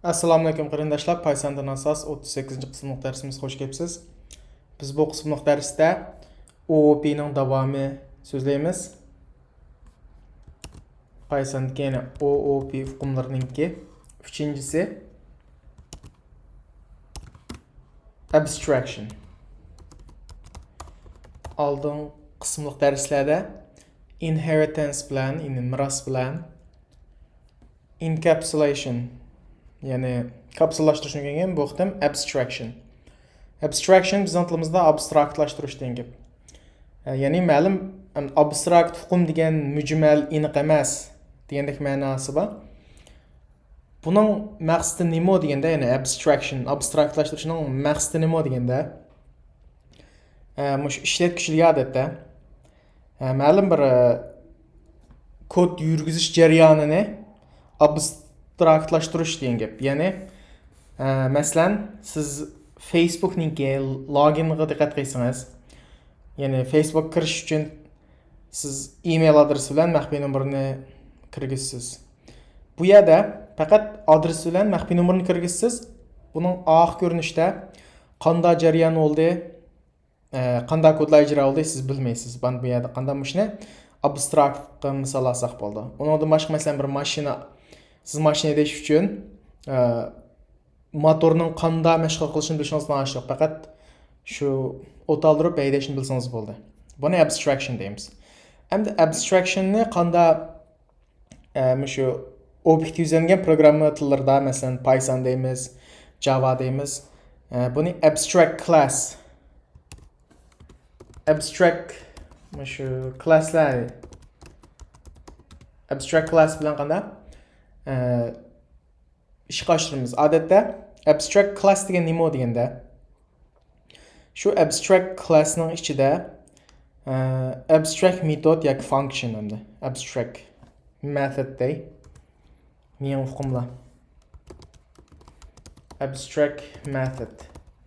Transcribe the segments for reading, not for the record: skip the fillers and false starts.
Assalomu alaykum qarindoshlar, Paysandan asas 38-ci qismliq dərsimiz xoş gəlibsiz. Biz bu qismliq dərsdə OOP-nin davamı sözləyimiz. Paysan'dakı OOP hukmlarınınki. Üçüncüsü abstraction. Aldığım qismliq dərslərdə inheritance bilan, miras bilan, encapsulation yani kapsıllaştırışını gələn bu xətim abstraction. Abstraction bizning tilimizda abstraktlashtirish degan gap. Yani ma'lum abstrakt hukm degan mujmal, aniq emas degandek ma'nosi bor. Buning maqsadi nima deganda, yani abstraction, abstraktlashtirishning maqsadi nima deganda, mush ishlatgichlik odatda ma'lum bir kod yurgizish jarayonini abstraktlashtirish degan gap. Ya'ni masalan siz Facebook'ninki loginga diqqat qilsangiz, ya'ni Facebook kirish uchun siz email adresi bilan maxfiy nomerini kirgizsiz. Bu yerda faqat adres bilan maxfiy nomerini kirgizsiz. Buning oxir ko'rinishda qanday jarayon bo'ldi, qanday kodlar ijro bo'ldi siz bilmaysiz. Ben bu yerda qanday mushni abstrakt misol olsak bo'ldi. Undan boshqa masalan bir mashina, siz mashina haydashish uchun motorning qanday mashg'ul qilishini bilishingizdan oshiq. Faqat shu o't oldirib haydashni bilsangiz bo'ldi. Buni abstraction deymiz. Endi abstractionni qanday shu obyekt yuzlangan programma tillarida, masalan Paysan deymiz, Java deymiz. Buni abstract class. Abstract shu classlar. Abstract class bilan qanday ishga oshiramiz. Odatda abstract class degan nima deganda, shu abstract classning ichida abstract metod yoki function hamda abstract method dey. Mening hukmlar. Abstract method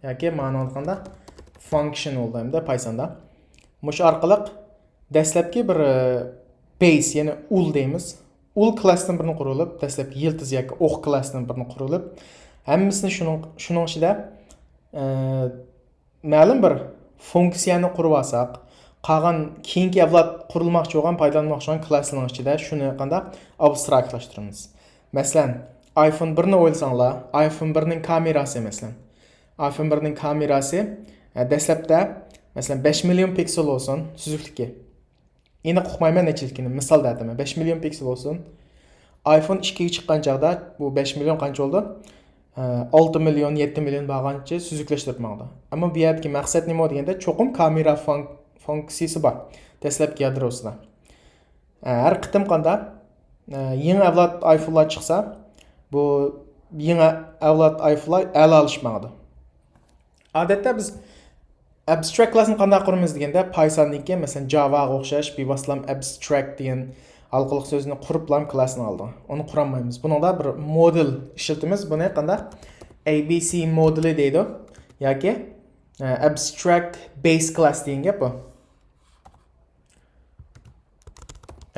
yoki ma'no olganda function bo'ldi hamda Pythonda. Mush orqali dastlabki bir base, ya'ni ul deymiz. Ul klassdan birini qurilib, dastlabki yildiz yoki o'q klassdan birini qurilib, hammasini shuning ichida ma'lum bir funksiyani qurib olsak, qolgan keyingi avlod qurilmoqchi bo'lgan, foydalanmoqchi bo'lgan klasslarning ichida shuni qanday abstraktlashtiramiz. Masalan, iPhone 1 ni o'ylasanglar, iPhone 1 ning kamerasi masalan. iPhone 1 ning kamerasi dastlabda masalan 5 million piksel olsun süzüklükki. Yine uqmayman nechilikini, misal deyapman. 5 million piksel olsun. iPhone 2'ye chiqqan chaqda bu 5 million qancha oldu? 6 million, 7 million bo'lgancha süzüklashtirmoqda. Ammo bu yerdagi maqsad nima deganda, cho'qim kamera funksiyasi bor dastlabki yadrosida. Har qitim qanda yangi avlod iPhone'lar chiqsa, bu yangi avlod iPhone'lar a'lo olishmoqda. Odatda biz abstract classni qanday quramiz deganda, Python'dagi masalan Javaga o'xshash bevositlam abstract degan alqiliq so'zini quriblam klassni oldi. Uni quramaymiz. Buningda bir model ishlatamiz. Buni qanday ABC modeli deydi yoki abstract base class degan gap bu.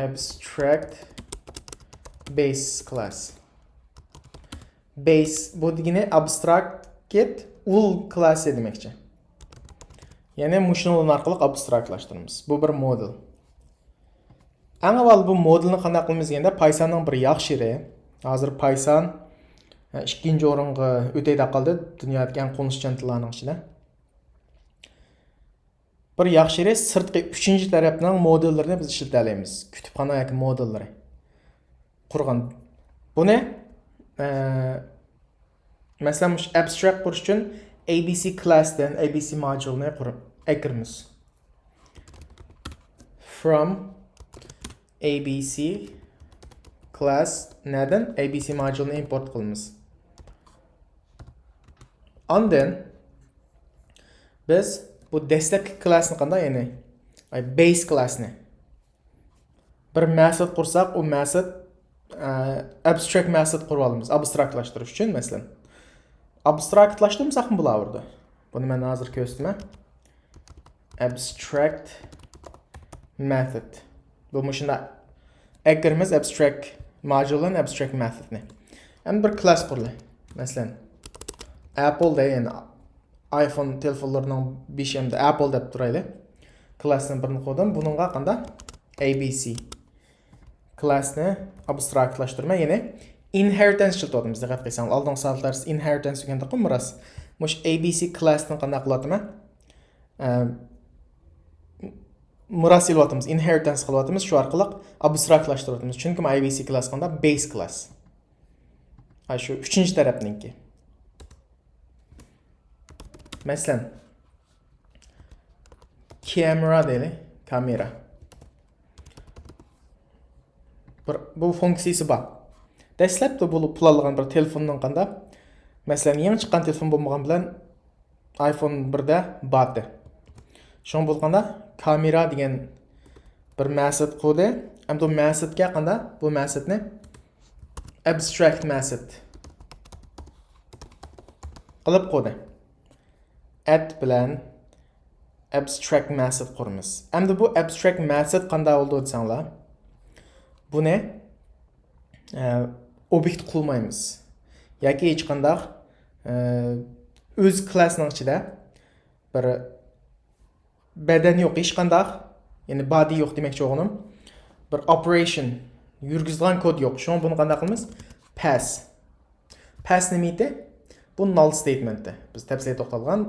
Abstract base class. Base bu degani abstract ul klassi demekçi. Yani muşunun orqali abstraktlashtiramiz. Bu bir model. Eng avval bu modelni qanday qilamiz deganda, Pythonning bir yaxshi yeri. Hozir Python 2-o'ringa o'tayda qoldi dunyodagi eng qollinishichon tillarning ichida. Bir yaxshi yeri sirtqi 3-tarafning modellarini biz ishlata olamiz. Kutubxona yoki modellari qurgan. Buni masalan abstract qurish uchun ABC classdan ABC modulini qurib ekirmiz. From ABC class nadan ABC modulini import qilamiz. Ondan biz bu dastlabki classni qanday, ya'ni base classni bir method qursak, u method abstract method qurib olamiz abstraktlashtirish uchun masalan. Abstraktlaştırmasak mı bulavurdu? Bunu ben hazır köstüme. Abstract method. Bu muşunda eklerimiz abstract modulun abstract methodni. Hem bir class kurulu. Məsələn, Apple da, yəni iPhone telefonlarının beshimdə Apple deb turaylı. Klassını birini qoydum. Bununla qanda ABC klassını abstraktlaşdırma, yəni inheritance işlətdim bizdə qəp qilsam. Aldığın saatlar inheritance degəndə qo'miras. Mush ABC klassını qanday qilyaptım? Miras qilyapmiz, inheritance qilyapmiz, shu orqali abstraktlaşdıramiz. Chunki ABC klass qanda base class. Ay shu 3-chi tarafninki. Məsələn, camera deyli, kamera. Bu funksiyasi bor. Dastlabda bo'lib pullangan bir telefonning qanda, masalan, yangi chiqqan telefon bo'lmagan bilan iPhone 1da bordi. Shun bo'lganda kamera degan bir maqsad qo'ydi. Hamda bu maqsadga qanda bu maqsadni abstract maqsad qilib qo'ydi. Add bilan abstract maqsad quramiz. Hamda bu abstract maqsad qanday bo'ldi desanglar, buni obyekt qilmaymiz. Yoki hech qanday o'z klassining ichida bir badan yo'q, hech qanday, ya'ni body yo'q demoqchi o'g'lim. Bir operation yurgizgan kod yo'q. Shuni buni qanday qilamiz? Pass. Pass nima edi? Bu null statement'ti. Biz tafsilga to'xtalgan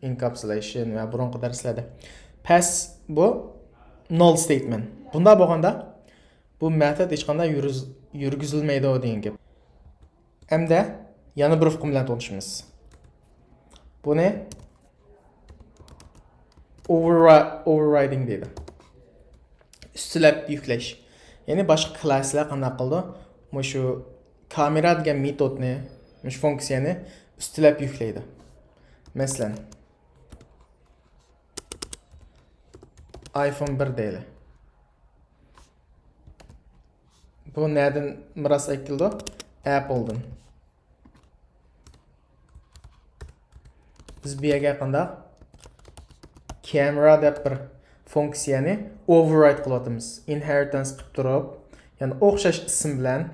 encapsulation va burungi darslarda. Pass bu null statement. Bunda bo'lganda bu metod hech qanday yurgizilmaydi degan gap. Hamda yana bir hukm bilan tanishamiz. Buni overriding deydi. Üstülab yüklash. Ya'ni boshqa klasslar qanday qildi? Shu kamera degan metodni, shu funksiyani üstülab yuklaydi. Masalan, iPhone 1 deyli. Bu nereden miras aytildi? Apple'dan. Biz bu yerga qanday camera deb bir funksiyani override qilyapmiz. Inheritance qilib turib, ya'ni o'xshash ism bilan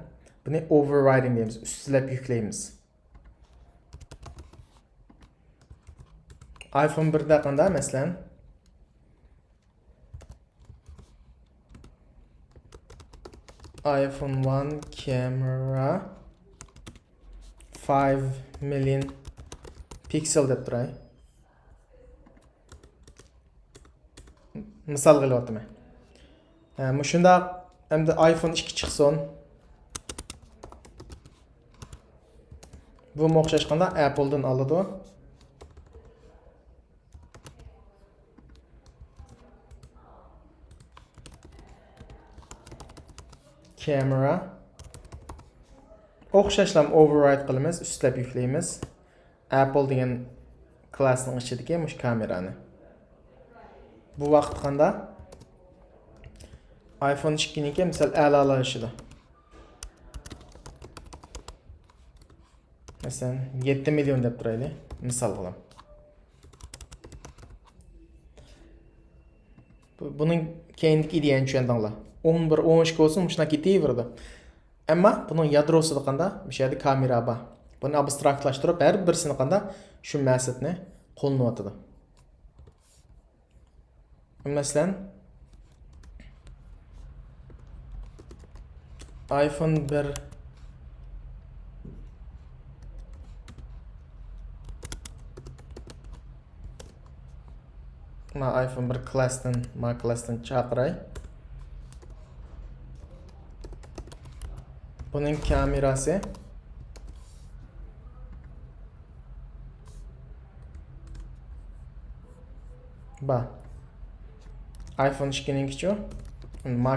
buni overriding deymiz, ustilab yuklaymiz. iPhone 1da qanday masalan iPhone 1 camera 5 million pixel deb turay. Misal qilyaptim. Shunda hamda iPhone 2 chiqsin. Bu o'xshash qanda Apple'dan oladi. Camera o'xshashlam override qilamiz, ustlab yuklaymiz. Apple degan klassning ichidagi mush kamerani. Bu vaqt qanda iPhone 2niki misal a'lolashidi. Masalan 7 million deb turaylik, misol qilaman. Buning keyingi ideyani tushundinglar. 11 12 bo'lsin, shuna ketaverdi. Ammo buning yadrosida qanda bu yerda kamera bor. Buni abstraktlashtirib, har birisini qanda shu maqsadni qo'llanadi. Masalan, iPhone 1 iPhone 1 klassdan chaqiray. Buning kamerasi ba iPhone 2'ninki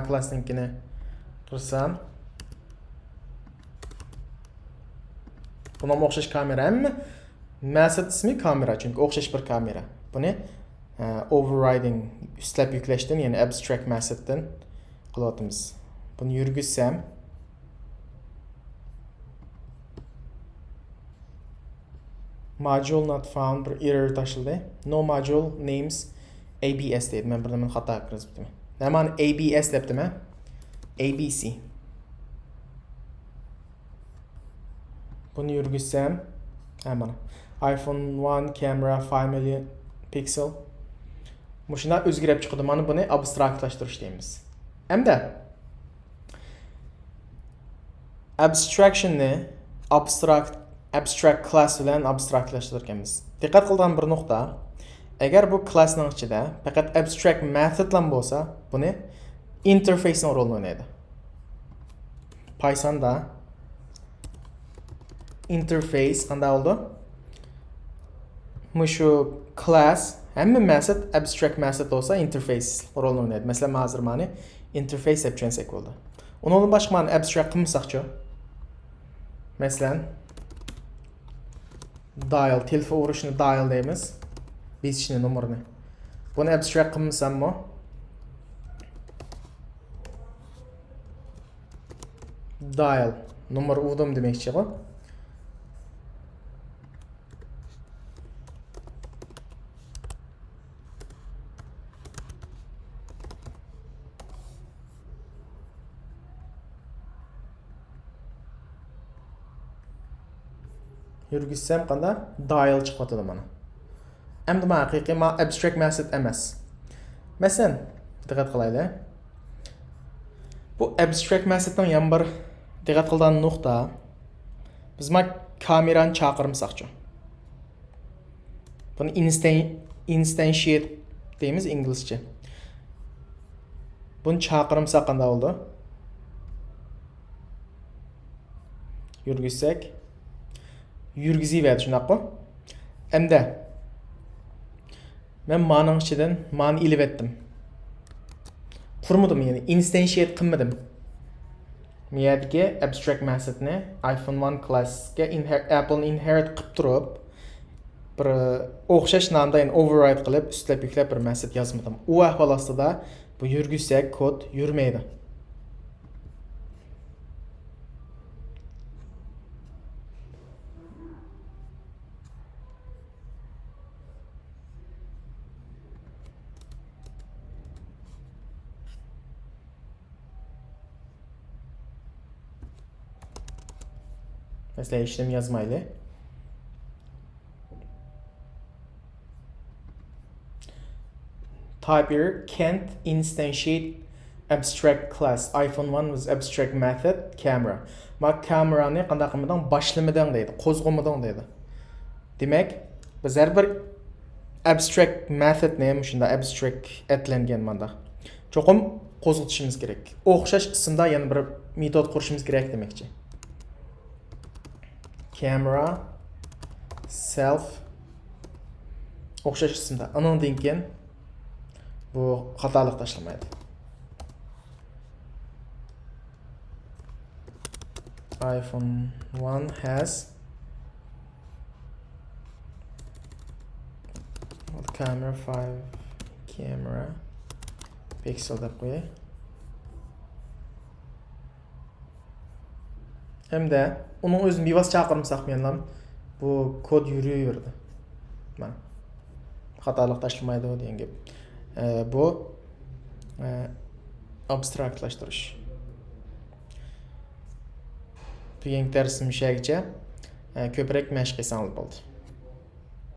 class'ninkini qirsam, buna o'xshash kamera, ammo maqsad ismi kamera, chunki o'xshash bir kamera. Buni overriding ustlab yuklashdan, ya'ni abstract maqsaddan qilyapmiz. Buni yurgizsam, module not found bir error tashildi. No module names ABS deydi. Men birdan xato kiritdim. Nimani ABS debdimi? ABC. Bunu yürgüzsem, hemen iPhone 1 camera 5 million pixel. Muşuna özgürep çıkıdı. Mana bunu abstraktlaştırış deyimiz. Hem de abstraction'ni abstract class bilan abstraktlaştırırkenmiz. Dikkat qilgan bir nokta. Eğer bu classning ichida faqat abstract methodlar bo'lsa, buni interface'ning rolini o'ynaydi. Paysanda interface qanday oldu? Mushu class hamma method abstract method bo'lsa interface rolini o'ynaydi. Masalan, hozir mani interface deb tushunsak bo'ldi. Undan boshqa mani abstract qilmasaqchi. Masalan, dial, telefon urishni dial deymiz. Besishni nomerini. Buni abstract qilmasammi? Dial nomer urdim demoqchi-ku. Yurgizsam qanday? Dial chiqadi mana. Endi bu haqiqiy abstract method emas. Masalan, diqqat qilaylik. Bu abstract methodning yana bir diqqat qilgan nuqta. Biz kamerani chaqirmasaqchi. Buni instantiate deymiz inglizcha. Buni chaqirmasaq qanday bo'ldi? Yurgizsak yurgizaveradi, shunaqmi? Endi men maning ichidan mani ilib etdim. Qurmadim, ya'ni instantiate qilmadim. Miyadagi abstract methodni iPhone 1 classga Apple inherit qilib turib, bir o'xshash namdan override qilib, ustlab yuklab bir method yozmadim. U ahvol ostida bu yurgizsak kod yurmaydi. Mesela işlem yazmayla. Type here can't instantiate abstract class. iPhone 1 was abstract method camera. Mak kamerani qanday qilmadan boshlamadan deydi, qo'zg'amadan deydi. Demak, biz har bir abstract methodni ham shunda abstract etlangan manda. Cho'qim qo'zg'atishimiz kerak. O'xshash ismda yana bir metod qurishimiz kerak demakchi. Camera self o'xshash ismda. Uningdan keyin bu xatolik tashlamaydi. iPhone 1 has camera 5 camera pixel deb qo'yay. Hamda uning o'zini bevos chaqirmasak men bu kod yuraverdi. Mana xatolik tashlamaydi degan gap. Bu abstraktlashtirish. Bugungi darsimiz shulargacha. Ko'proq mashq qilsangiz bo'ldi.